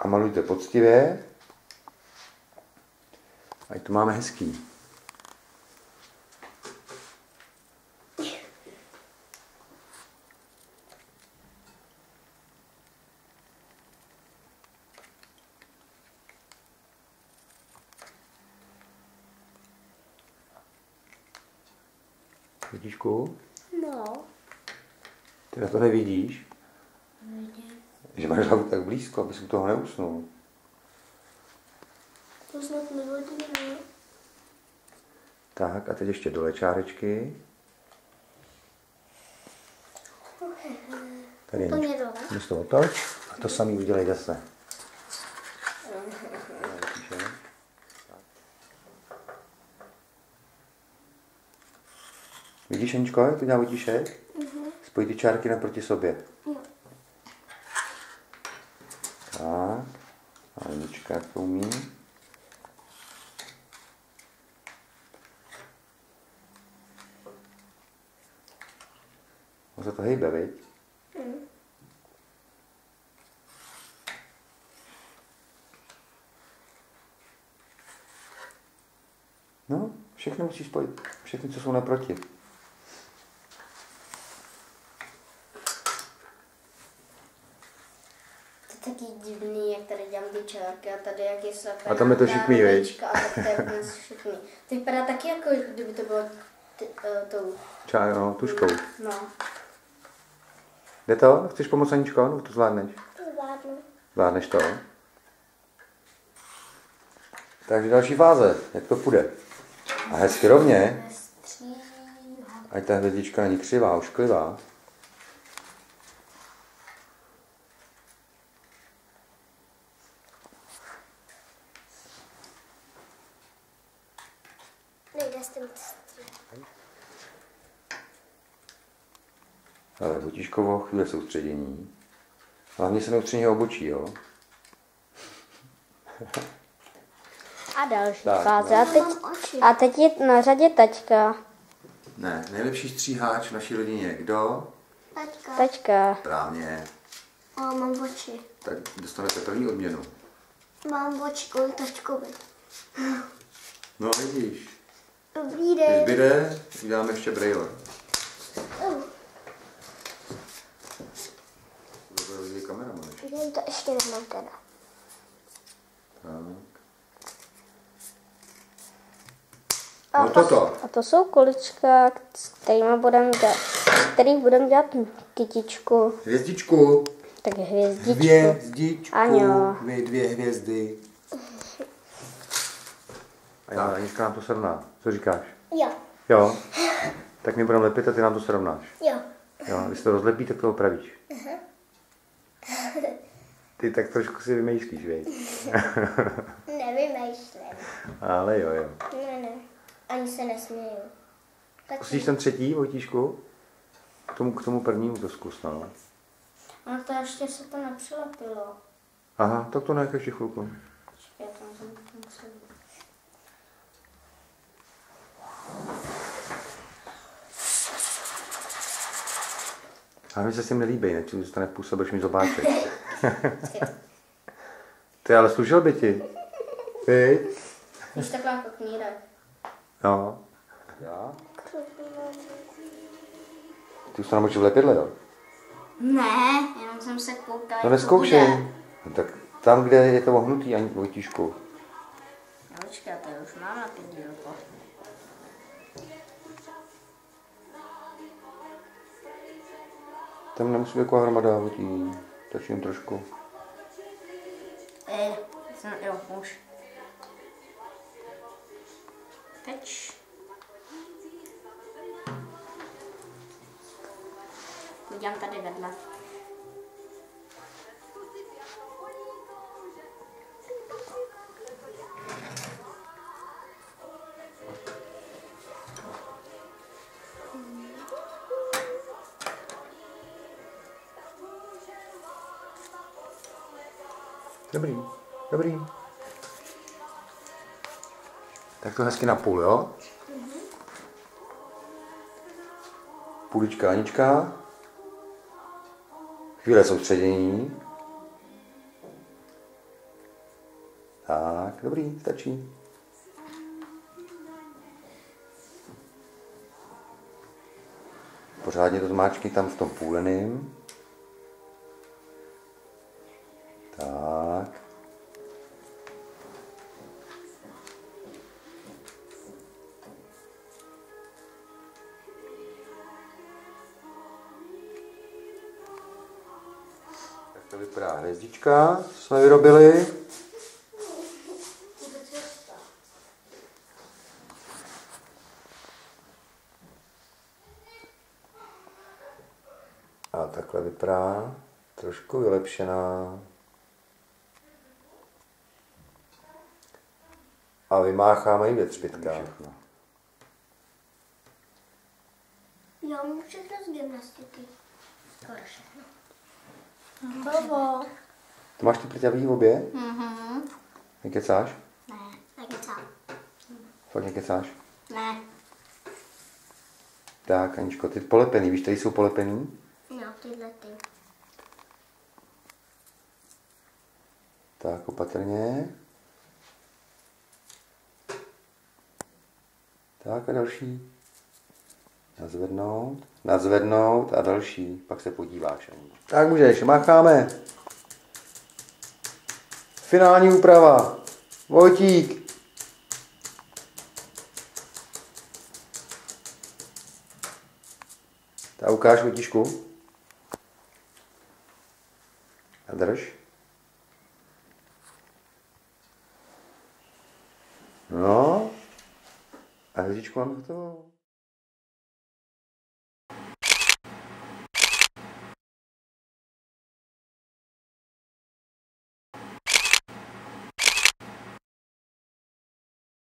malujte poctivě. Ať to máme hezký. Vidíšku? No. Ty na to nevidíš? Vidím. Že máš hlavu tak blízko, abys u toho neusnul. To snad nevadí, ne? Tak a teď ještě dole čárečky. Tady je Úplně dole. Musíš to otoč a to samý udělej zase. Vidíš, Aničko, jak to dělá Vojtíšek? Spoj ty čárky naproti sobě. Tak. A Anička, jak to umí? On se to hejbe, viď? No, všechny musíš spojit. Všechny, co jsou naproti. To je taky divný, jak tady dělám ty čárky a tady jak je slepená. A tam je to šikmý, viď? A tak to je dnes šikmý. To vypadá taky jako, kdyby to bylo tou. No, tuškou. No. Jde to? Chceš pomoct, Aničko? No, to zvládneš. Zvládnu. Zvládneš to? Takže další fáze. Jak to půjde? A hezky rovně. Ať ta hvězdička není křivá, ošklivá. Nejde s tím. Ale Vojtíškovo chvíle soustředění. Hlavně se neustředně obočí, jo? A další Tak, fáze. A teď je na řadě taťka. Ne, nejlepší stříháč v naší rodině. Kdo? Taťka. Taťka. Správně. O, mám oči. Tak dostanete první odměnu. Mám oči kvůli taťkovi. No vidíš. Dobrý Když den. zbyde, uděláme ještě brejle. To bude vidět kameraman. Jen to ještě nemám teda. Tak. No toto. A to jsou kulička, s kterých budeme dělat kytičku. Hvězdičku. Tak hvězdičku. Hvězdičku. Ano. Dvě hvězdy. A já, Anička nám to srovná. Co říkáš? Jo. Jo. Tak my budeme lepit a ty nám to srovnáš. Jo. Jo, když to rozlepí, tak to opravíš. Ty tak trošku si vymýšlíš, viď? Nevymýšlím. Ale jo. Ne. Ani se nesměju. Zkusíš ten třetí, Vojtíšku? K tomu prvnímu to zkus, no. Ale to ještě se to nepřilepilo. Aha, tak to nech ještě chvilku. Já tam musím. A mi se s tím nelíbí, ne? Čili zůstane v půlce, budeš mi zobáček. Ty, ale služil by ti. Ty? Už takhle jako knírek. No. Já? Ty už to namočil v lepidle, jo? Ne, jenom jsem se koukala. No neskoušej. No, tak tam, kde je to ohnutý, ani Vojtíšku. No počkej, to už mám na ty dílko. Tam nemusí být taková hromada, Vojtí. Točím trošku. Jo, už. Teď. Udělám tady vedle. Dobrý. Tak to hezky na půl, jo? Půlička Anička. Chvíle soustředění. Tak, dobrý, stačí. Pořádně to zmáčkni tam v tom půleným. Tak. Tak to vypadá hvězdička, co jsme vyrobili. A takhle vypadá, trošku vylepšená. A vymácháme ji ve třpitkách. Já mám všechno z gymnastiky. Skoro všechno. Bobo. To máš ty prťavý obě? Mhm. Nekecáš? Ne, nekecám. Fakt nekecáš? Ne. Tak, Aničko, ty polepený, víš, tady jsou polepený? No, tyhle ty. Tak, opatrně. Tak a další. Nazvednout, nazvednout a další. Pak se podíváš. Tak můžeš, mácháme. Finální úprava. Vojtík. Tak ukáž Vojtíšku. A drž. No. A hvězdičku mám hotovou.